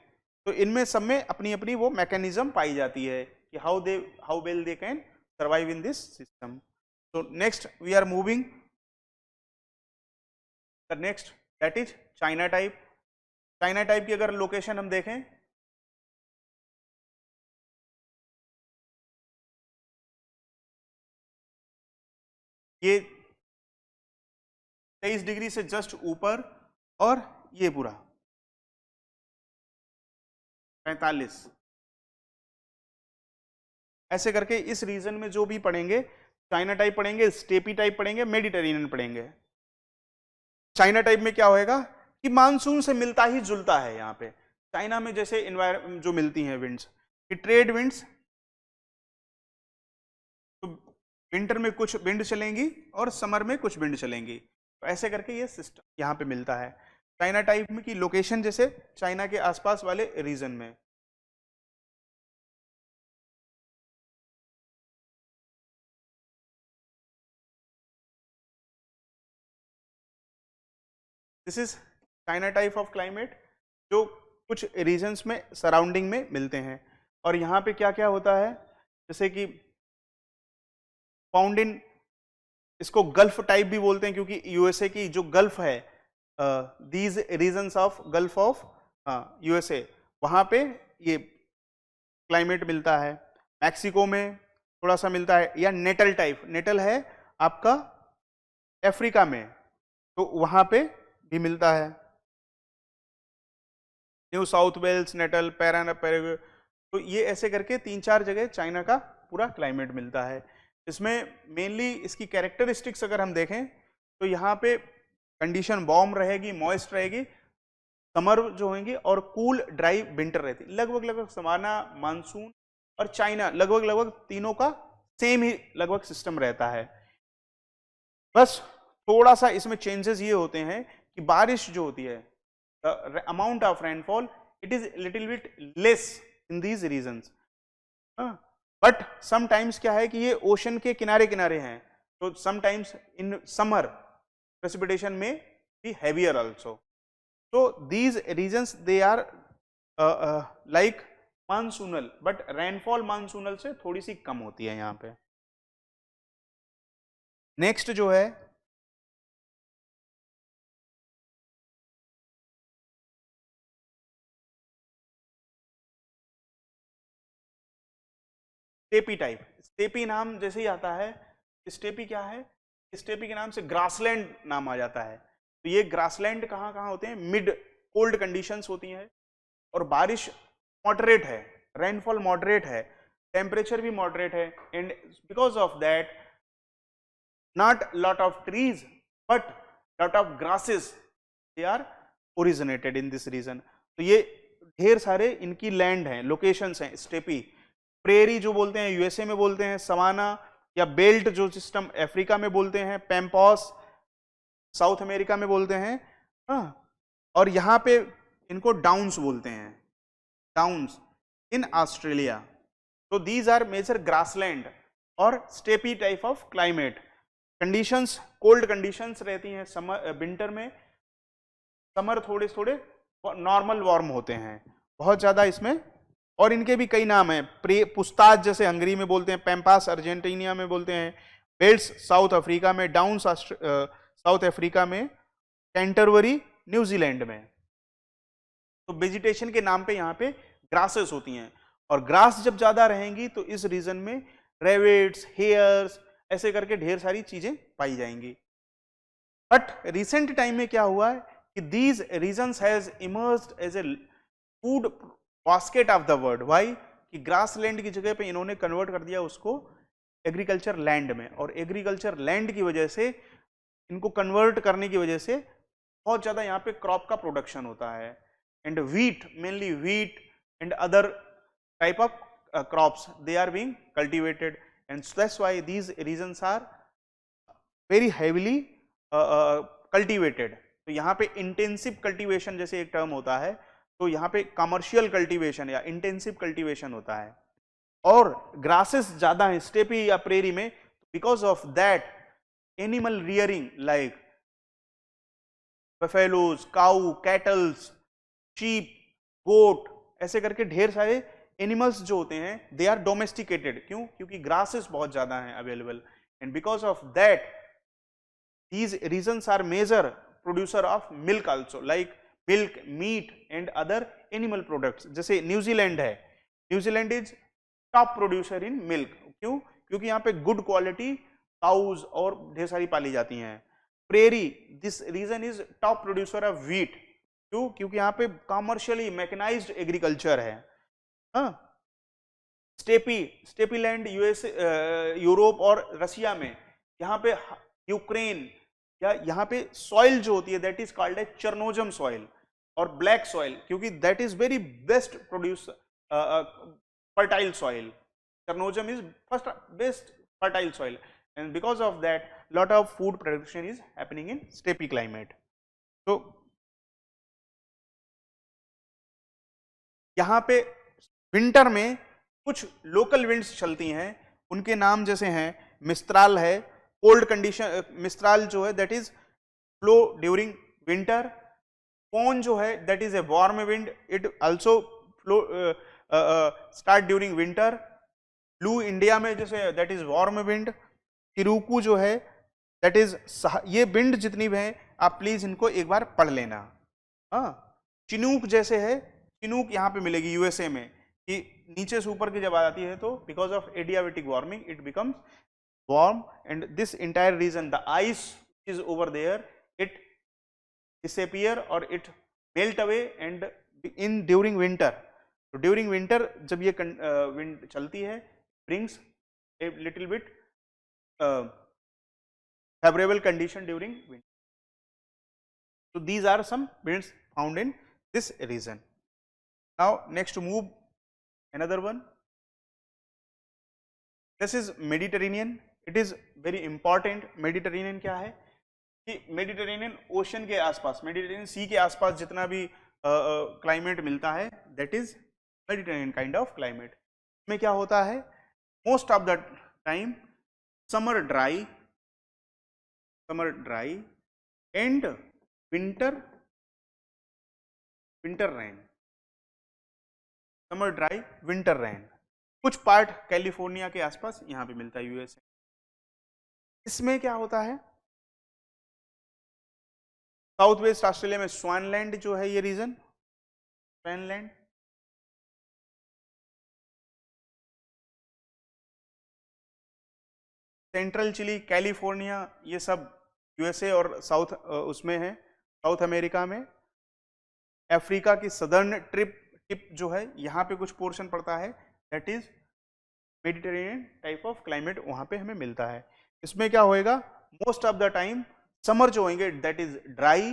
तो इनमें सब में अपनी अपनी वो मैकेनिज्म पाई जाती है कि how well they can survive in this system. तो next we are moving the next that is China type. China type की अगर लोकेशन हम देखें, ये 23 डिग्री से जस्ट ऊपर, और ये पूरा 45, ऐसे करके इस रीजन में जो भी पढ़ेंगे, चाइना टाइप पढ़ेंगे, स्टेपी टाइप पढ़ेंगे, मेडिटेरेनियन पढ़ेंगे। चाइना टाइप में क्या होएगा कि मानसून से मिलता ही जुलता है। यहाँ पे चाइना में जैसे इन्वायरमेंट जो मिलती हैं विंड्स, कि ट्रेड विंड्स, तो विंटर में कुछ विंड चलेंगी और समर में कुछ विंड चलेंगी, तो ऐसे करके ये सिस्टम यहाँ पे मिलता है। चाइना टाइप में की लोकेशन जैसे चाइना के आसपास वाले रीजन में। This is China type of climate, जो कुछ रीजन्स में सराउंडिंग में मिलते हैं। और यहाँ पे क्या क्या होता है, जैसे कि फाउंड इन, इसको गल्फ टाइप भी बोलते हैं क्योंकि यूएसए की जो गल्फ है, these regions of gulf of USA, वहाँ पे ये क्लाइमेट मिलता है। मैक्सिको में थोड़ा सा मिलता है, या नेटल टाइप, नेटल है आपका अफ्रीका में, तो वहाँ पे भी मिलता है। New South Wales, Natal, Paraguay, तो ये ऐसे करके 3-4 जगह चाइना का पूरा क्लाइमेट मिलता है। इसमें मेनली इसकी कैरेक्टरिस्टिक्स अगर हम देखें तो यहाँ पे कंडीशन वार्म रहेगी, मॉइस्ट रहेगी, समर जो होंगे, और कूल ड्राई विंटर रहती, लगभग समाना, मानसून और चाइना लगभग तीनों का सेम ही लगभग सिस्टम रहता है। बस थोड़ा सा इसमें चेंजेस ये होते हैं कि बारिश जो होती है, amount of rainfall it is little bit less in these regions, but sometimes क्या है कि ये ओशन के किनारे किनारे हैं, तो समटाइम्स इन समर प्रेसिपिटेशन में be heavier also. So these regions they are like monsoonal, but rainfall monsoonal से थोड़ी सी कम होती है यहाँ पे। नेक्स्ट जो है स्टेपी टाइप। स्टेपी नाम जैसे ही आता है, स्टेपी क्या है, स्टेपी के नाम से ग्रासलैंड नाम आ जाता है। तो ये ग्रासलैंड कहाँ कहाँ होते हैं, मिड कोल्ड कंडीशंस होती हैं, और बारिश मॉडरेट है, रेनफॉल मॉडरेट है, टेम्परेचर भी मॉडरेट है, and because of that not lot of trees but lot of grasses they are originated in this region. तो ये ढेर सारे इनकी लैंड हैं, लोकेशंस हैं स्टेपी। प्रेरी जो बोलते हैं यूएसए में बोलते हैं, सवाना या बेल्ट जो सिस्टम अफ्रीका में बोलते हैं, पैम्पॉस साउथ अमेरिका में बोलते हैं, और यहाँ पे इनको डाउन्स बोलते हैं, डाउन्स इन ऑस्ट्रेलिया। तो दीज आर मेजर ग्रासलैंड और steppe type of climate. Conditions cold conditions रहती हैं समर विंटर में, समर थोड़े थोड़े नॉर्मल वार्म होते हैं, बहुत ज्यादा इसमें। और इनके भी कई नाम हैं, पुस्ताज जैसे हंगरी में बोलते हैं, पैम्पास अर्जेंटीनिया में बोलते हैं, बेल्ट्स साउथ अफ्रीका में, डाउन्स साउथ अफ्रीका में, कैंटरबरी न्यूजीलैंड में। तो वेजिटेशन के नाम पे यहाँ पे ग्रासेस होती हैं, और ग्रास जब ज्यादा रहेंगी तो इस रीजन में रेविट्स, हेयर्स, ऐसे करके ढेर सारी चीजें पाई जाएंगी। बट रिसेंट टाइम में क्या हुआ है कि these regions has emerged as a food basket of the world. Why? कि ग्रास लैंड की जगह पे इन्होंने कन्वर्ट कर दिया उसको एग्रीकल्चर लैंड में, और एग्रीकल्चर लैंड की वजह से, इनको कन्वर्ट करने की वजह से बहुत ज्यादा यहाँ पे क्रॉप का प्रोडक्शन होता है, and wheat, mainly wheat and other type of crops they are being cultivated, and so that's why these regions are very heavily cultivated। तो यहाँ पे इंटेंसिव कल्टीवेशन जैसे एक टर्म होता है, तो यहाँ पे कमर्शियल कल्टीवेशन या इंटेंसिव कल्टीवेशन होता है, और ग्रासेस ज्यादा है स्टेपी या प्रेरी में, because of that animal rearing like buffaloes, cow, cattles, sheep, goat, ऐसे करके ढेर सारे एनिमल्स जो होते हैं दे आर डोमेस्टिकेटेड। क्यों? क्योंकि ग्रासेस बहुत ज्यादा हैं available, and because of that these regions are major producer of milk also, like milk, meat and other animal products. जैसे न्यूजीलैंड है, New Zealand is top producer in milk. क्यों? क्योंकि यहाँ पे गुड क्वालिटी काउज और ढेर सारी पाली जाती हैं। Prairie, this region is top producer of wheat. क्यों? क्योंकि यहाँ पे कॉमर्शियली मैकेनाइज्ड एग्रीकल्चर है। स्टेपी लैंड यूएस, यूरोप और रशिया में, यहाँ पे यूक्रेन, या यहाँ पे सॉइल जो होती है that is called a chernozem soil और ब्लैक सॉइल, क्योंकि that is very best produce fertile soil. Chernozem is first best fertile soil, and because of that lot of food production is happening in steppe climate. तो यहाँ पे winter में कुछ local winds चलती हैं, उनके नाम जैसे हैं मिस्त्राल है, कोल्ड कंडीशन मिस्त्राल जो है that is flow during winter, phone जो है that is a warm wind, it also start during winter. लू इंडिया में जैसे दैट इज वार्म विंड। किरुकू जो है दैट इज, ये विंड जितनी भी है आप प्लीज इनको एक बार पढ़ लेना। हाँ, चिनूक जैसे है, चिनूक यहाँ पे मिलेगी यूएसए में, कि नीचे से ऊपर की जब आ जाती है तो because of adiabatic warming it becomes warm and this entire region the ice is over there it disappear or it melt away and in during winter, तो during winter जब ये wind चलती है brings a little bit favorable condition during winter. So these are some winds found in this region. Now next move another one. This is Mediterranean. It is very important. Mediterranean क्या है कि Mediterranean ocean के आसपास, Mediterranean सी के आसपास जितना भी climate मिलता है that is Mediterranean kind of climate. में क्या होता है, most of the time summer dry and winter rain, summer dry winter rain. कुछ पार्ट कैलिफोर्निया के आसपास यहाँ पे मिलता है यूएस। इसमें क्या होता है, साउथ वेस्ट ऑस्ट्रेलिया में स्वानलैंड जो है ये रीजन, स्वानलैंड, सेंट्रल चिली, कैलिफोर्निया, ये सब यूएसए और साउथ उसमें है, साउथ अमेरिका में। अफ्रीका की सदर्न टिप जो है यहाँ पे कुछ पोर्शन पड़ता है that is Mediterranean type of climate, वहां पे हमें मिलता है। इसमें क्या होएगा, most of the time summer जो होंगे that is dry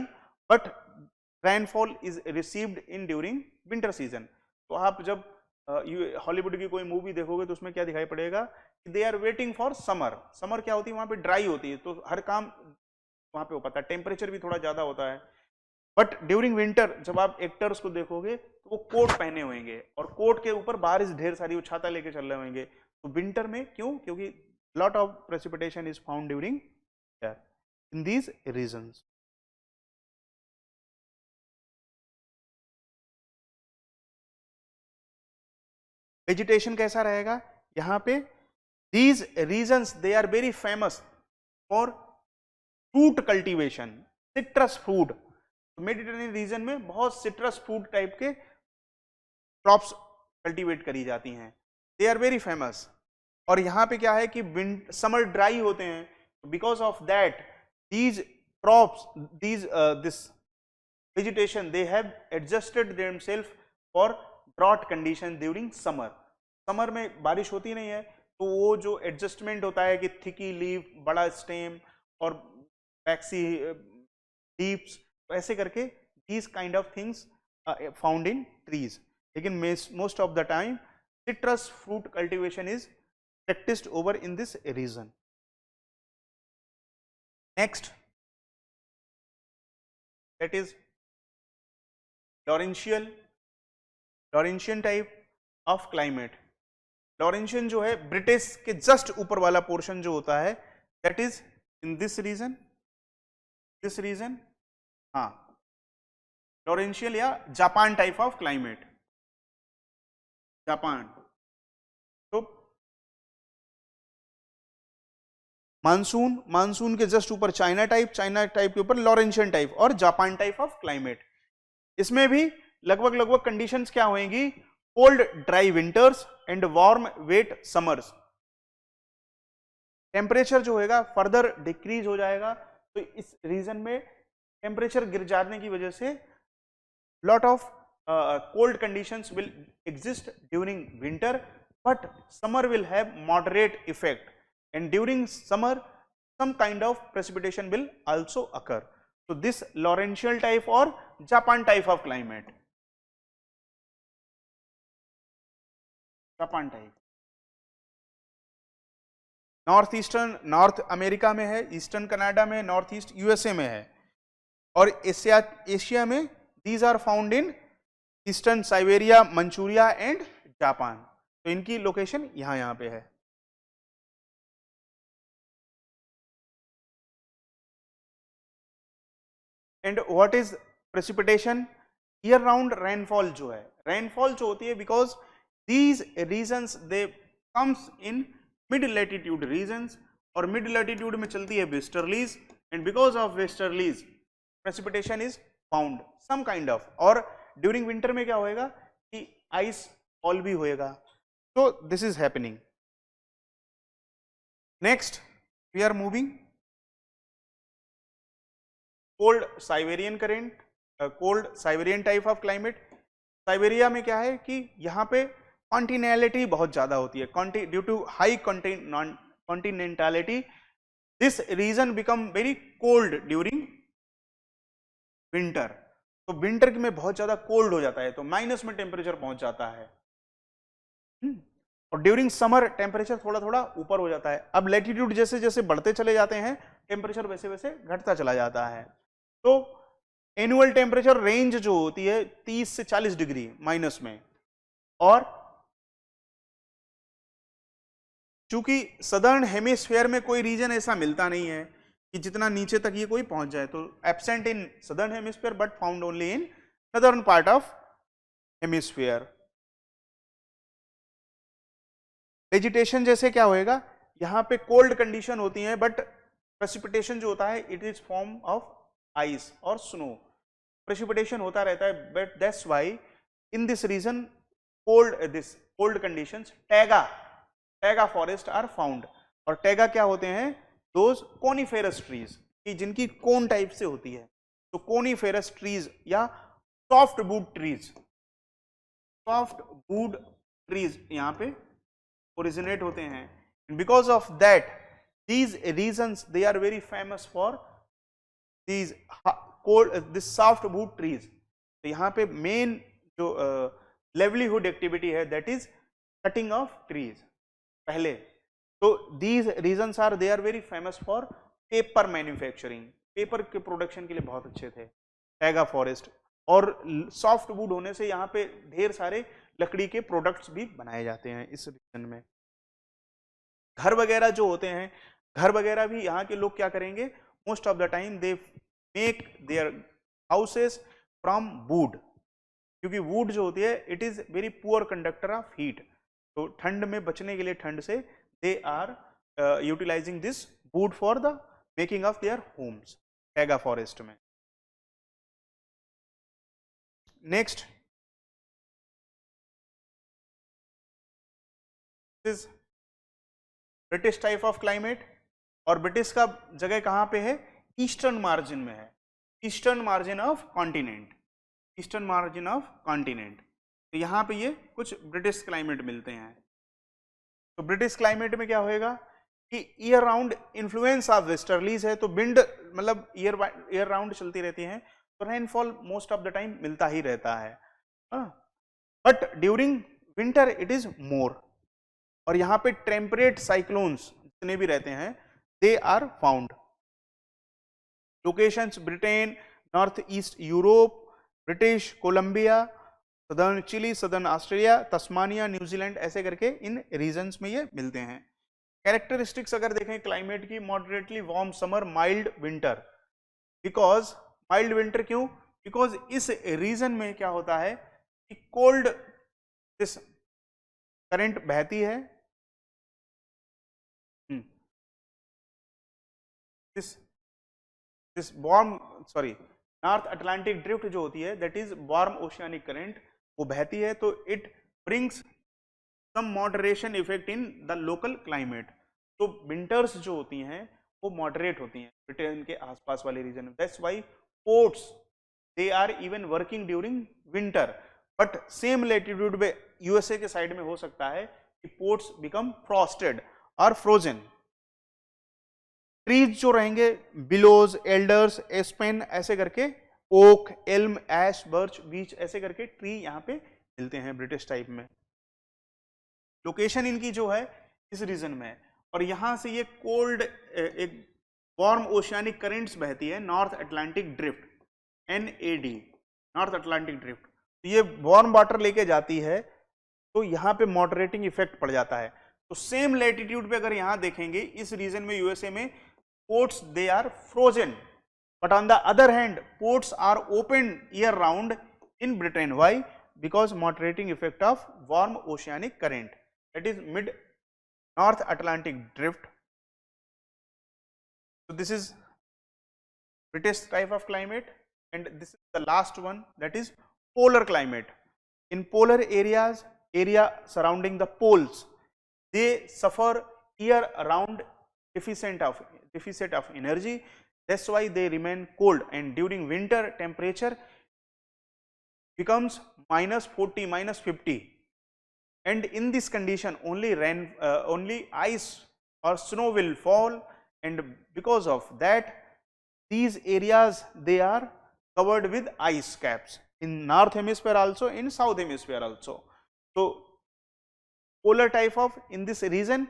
but rainfall is received in during winter season. तो आप जब हॉलीवुड की कोई मूवी देखोगे तो उसमें क्या दिखाई पड़ेगा, they are waiting for summer. Summer क्या होती है, वहां पे ड्राई होती है तो हर काम वहां पे हो पाता है, टेम्परेचर भी थोड़ा ज्यादा होता है। बट ड्यूरिंग विंटर जब आप एक्टर्स को देखोगे तो वो कोट पहने होंगे और कोट के ऊपर बारिश ढेर सारी, वो छाता लेके चल रहे होंगे। तो विंटर में क्यों, क्योंकि lot of precipitation is found during in these regions. Vegetation कैसा रहेगा यहाँ पे, these regions they are very famous for fruit cultivation, citrus fruit. Mediterranean region में बहुत सिट्रस फ्रूट टाइप के क्रॉप्स कल्टीवेट करी जाती हैं, दे आर वेरी फेमस। और यहाँ पे क्या है कि समर ड्राई होते हैं, because of that these crops, this vegetation, they have adjusted themselves for drought condition during summer. Summer में बारिश होती नहीं है तो वो जो एडजस्टमेंट होता है कि थिकी लीफ, बड़ा स्टेम और पैक्सी लीव्स, तो ऐसे करके these kind of things found in trees. लेकिन most of the time citrus fruit cultivation is practiced over in this region. Next, that is Laurentian type of climate. Laurentian जो है British के just ऊपर वाला portion जो होता है that is in this region, हाँ, Laurentian या Japan type of climate, Japan. तो मानसून के जस्ट ऊपर चाइना टाइप के ऊपर लॉरेंशियन टाइप और जापान टाइप ऑफ क्लाइमेट। इसमें भी लगभग कंडीशंस क्या होंगी, cold dry winters and warm wet summers. Temperature जो होगा फर्दर डिक्रीज हो जाएगा, तो इस रीजन में टेम्परेचर गिर जाने की वजह से lot of cold conditions will exist during winter, but summer will have moderate effect and during summer some kind of precipitation will also occur. So this Laurentian type or Japan type of climate, Japan type. North America में है, eastern Canada में, north east USA में है, और Asia में these are found in eastern Siberia, Manchuria and Japan. तो इनकी location यहाँ पे है। And what is precipitation, year round rainfall जो है, रेनफॉल जो होती है because these regions they comes in mid latitude regions, और मिड लैटिट्यूड में चलती है westerlies, and because of westerlies precipitation is found some kind of, और ड्यूरिंग विंटर में क्या होएगा कि आइस फॉल भी होएगा. So this is happening. Next we are moving cold Siberian current, cold Siberian type of climate. Siberia में क्या है कि यहाँ पे कॉन्टिनेंटलिटी बहुत ज्यादा होती है, due to high continentality this region become very cold during winter. तो विंटर में बहुत ज्यादा कोल्ड हो जाता है, तो माइनस में टेम्परेचर पहुंच जाता है. और ड्यूरिंग समर टेम्परेचर थोड़ा थोड़ा ऊपर हो जाता है. अब लैटिट्यूड जैसे जैसे बढ़ते चले जाते हैं टेम्परेचर वैसे वैसे घटता चला जाता है. तो एनुअल टेम्परेचर रेंज जो होती है 30 से 40 डिग्री माइनस में, और चूंकि सदर्न हेमिस्फीयर में कोई रीजन ऐसा मिलता नहीं है कि जितना नीचे तक ये कोई पहुंच जाए, तो absent in southern hemisphere but found only in southern part of hemisphere. Vegetation जैसे क्या होएगा, यहाँ पे कोल्ड कंडीशन होती है बट प्रेसिपिटेशन जो होता है it is form of ice और स्नो. प्रेसिपिटेशन होता रहता है, but that's why in this region cold conditions taiga forest are found. और टैगा क्या होते हैं, दोज कोनिफेरस ट्रीज की जिनकी कोन टाइप से होती है. तो कोनिफेरस ट्रीज या सॉफ्ट वुड ट्रीज यहाँ पे ओरिजिनेट होते हैं. Because of that these regions they are very famous for these this softwood trees. तो यहाँ पे मेन जो livelihood activity है that is cutting of trees पहले. तो these regions are they are very famous for paper manufacturing, paper के production के लिए बहुत अच्छे थे टैगा फॉरेस्ट. और सॉफ्ट वुड होने से यहाँ पे ढेर सारे लकड़ी के प्रोडक्ट्स भी बनाए जाते हैं इस रीजन में. घर वगैरह जो होते हैं, घर वगैरह भी यहाँ के लोग क्या करेंगे, most of the time they make their houses from wood, क्योंकि वुड जो होती है it is very poor conductor of heat. तो ठंड में बचने के लिए ठंड से they are utilising this wood for the making of their homes taiga forest में. Next is British type of climate. और ब्रिटिश का जगह कहाँ पे है, ईस्टर्न मार्जिन में है, eastern margin of continent, eastern margin of continent. तो यहाँ पे ये कुछ ब्रिटिश क्लाइमेट मिलते हैं. तो ब्रिटिश क्लाइमेट में क्या होएगा कि year round influence of westerlies है, तो विंड मतलब ईयर राउंड चलती रहती हैं, तो rainfall most of the time मिलता ही रहता है. But during winter it is more. और यहाँ पे टेम्परेट साइक्लोन्स जितने भी रहते हैं they are found. Locations Britain, north east Europe, British Columbia, southern Chile, southern Australia, Tasmania, New Zealand, ऐसे करके इन रीजन्स में ये मिलते हैं. कैरेक्टरिस्टिक्स अगर देखें क्लाइमेट की, moderately warm summer, mild winter. Because mild winter क्यों, बिकॉज इस रीजन में क्या होता है कि कोल्ड दिस करंट बहती है, this warm North Atlantic drift जो होती है that is warm oceanic current, वो बहती है, तो it brings some moderation effect in the local climate. तो विंटर्स जो होती हैं वो मॉडरेट होती हैं ब्रिटेन के आसपास वाले रीजन में. That's why ports they are even working during winter. But same latitude में यूएसए के साइड में हो सकता है कि पोर्ट्स बिकम फ्रॉस्टेड और फ्रोजन. ट्रीज जो रहेंगे बिलोज, एल्डर्स, एस्पेन, ऐसे करके oak, elm, ash, birch, beech, ऐसे करके ट्री यहाँ पे मिलते हैं ब्रिटिश टाइप में. लोकेशन इनकी जो है इस रीजन में है, और यहां से ये कोल्ड एक वार्म ओशियानिक करेंट्स बहती है, north Atlantic drift, NAD, north Atlantic drift. तो ये वार्म वाटर लेके जाती है, तो यहाँ पे मॉडरेटिंग इफेक्ट पड़ जाता है. तो सेम लैटिट्यूड पे अगर यहाँ देखेंगे इस रीजन में यूएसए में ports they are frozen, but on the other hand ports are open year round in Britain. Why? Because moderating effect of warm oceanic current, that is mid North Atlantic drift. So this is British type of climate, and this is the last one, that is polar climate. In polar areas, area surrounding the poles, they suffer year round deficit of energy. That's why they remain cold, and during winter temperature becomes -40, -50, and in this condition only ice or snow will fall, and because of that these areas they are covered with ice caps in north hemisphere also, in south hemisphere also. So polar type of in this region,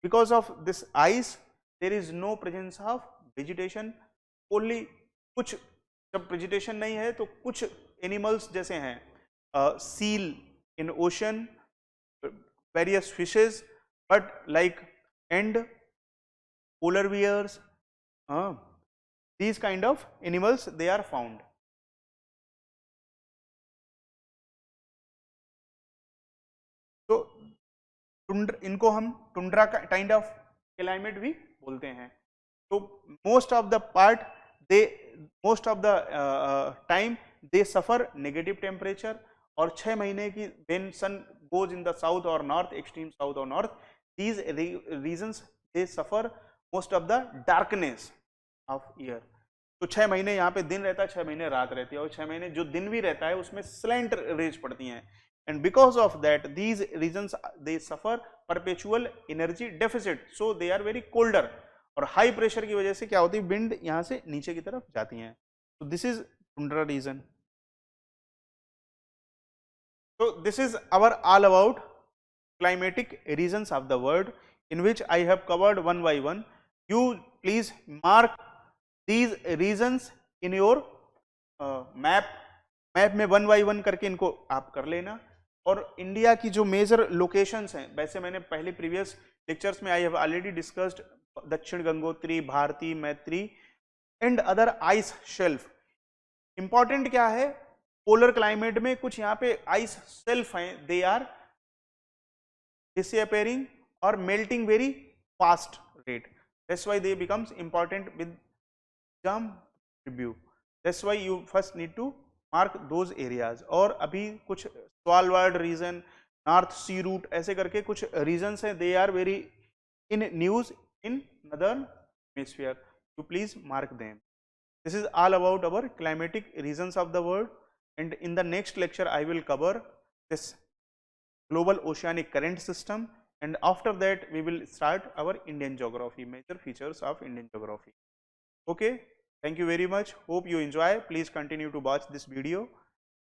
because of this ice there is no presence of vegetation, only कुछ जब vegetation नहीं है तो कुछ animals जैसे हैं seal in ocean, various fishes, but like and polar bears, these kind of animals they are found. तो इनको हम टुंड्रा काइंड ऑफ क्लाइमेट भी बोलते हैं. तो most of the part they most of the time they suffer negative temperature, और 6 महीने की when sun goes in the south और नॉर्थ, एक्सट्रीम साउथ और north, these regions they suffer most of the darkness of year. तो 6 महीने यहाँ पे दिन रहता है, 6 महीने रात रहती है, और 6 महीने जो दिन भी रहता है उसमें स्लैंट रेज पड़ती हैं, and because of that these regions they suffer perpetual energy deficit, so they are very colder. और हाई प्रेशर की वजह से क्या होती है, विंड यहाँ से नीचे की तरफ जाती हैं. तो this is tundra region. So this is our all about climatic regions of the world, in which I have covered one by one. You please mark these regions in your map में 1 by 1 करके इनको आप कर लेना. और India की जो major locations हैं, वैसे मैंने पहले प्रीवियस लेक्चर्स में आई हैव ऑलरेडी डिस्कस्ड दक्षिण गंगोत्री, भारती, मैत्री and other ice shelf. Important क्या है, पोलर क्लाइमेट में कुछ यहाँ पे आइस शेल्फ हैं, दे आर डिसअपियरिंग और melting very fast rate. That's why they becomes important with exam review. That's why you first need to mark those areas. और अभी कुछ Svalbard region, north sea route, ऐसे करके कुछ regions हैं, they are very in news in northern hemisphere. You please mark them. This is all about our climatic regions of the world, and in the next lecture I will cover this global oceanic current system, and after that we will start our Indian geography, major features of Indian geography. Okay, thank you very much, hope you enjoy. Please continue to watch this video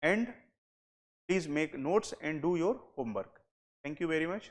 and please make notes and do your homework. Thank you very much.